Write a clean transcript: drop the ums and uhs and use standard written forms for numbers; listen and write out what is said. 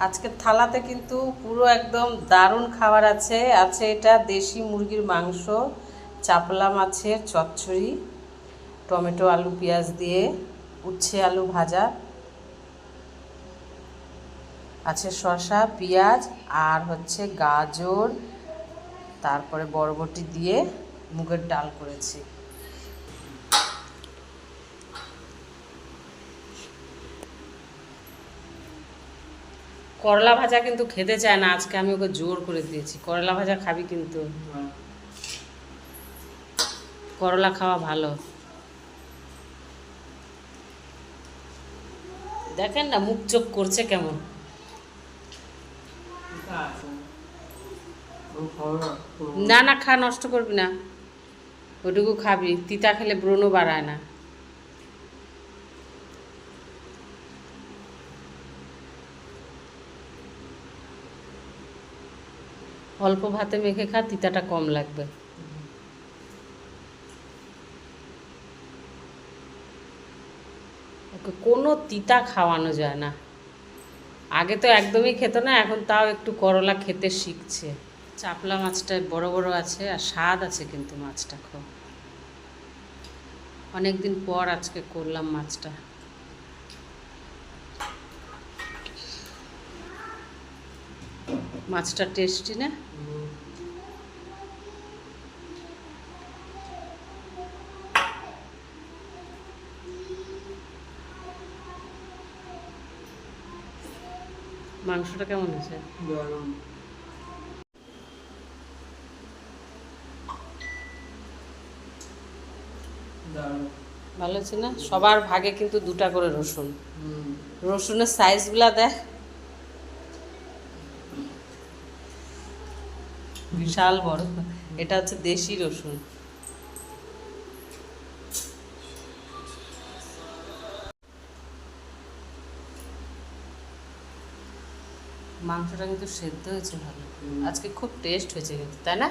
আজকের থালাতে কিন্তু পুরো একদম দারুণ খাবার আছে। আছে এটা দেশি মুরগির মাংস, চাপলা মাছের চচ্চড়ি, টমেটো আলু পেঁয়াজ দিয়ে উচ্ছে আলু ভাজা, আছে শসা পেঁয়াজ আর হচ্ছে গাজর, তারপরে বরবটি দিয়ে মুগের ডাল করেছি। করলা ভাজা কিন্তু খেতে চায় না, আজকে আমি ওকে জোর করে দিয়েছি। করলা ভাজা খাবি কিন্তু, করলা খাওয়া ভালো। দেখেন না মুখ চোখ করছে কেমন। না না খা, নষ্ট করবি না, ওটুকু খাবি। তিতা খেলে ব্রণও বাড়ায় না। অল্প ভাতে মেখে খা, তিতাটা কম লাগবে। ওকে কোনো তিতা খাওয়ানো যায় না। আগে তো একদমই খেত না, এখন তাও একটু করলা খেতে শিখছে। চাপলা মাছটা বড় বড় আছে আর স্বাদ আছে কিন্তু মাছটা খুব। অনেকদিন পর আজকে করলাম মাছটা। মাছটা টেস্টি না? মাংসটা কেমন হয়েছে? ভালো হচ্ছে না? সবার ভাগে কিন্তু দুটা করে রসুন। রসুনের সাইজগুলা দেখ, বিশাল বড়। এটা হচ্ছে দেশি রসুন। মাংসটা কিন্তু সেদ্ধ হয়েছে ভালো, আজকে খুব টেস্ট হয়েছে কিন্তু, তাই না?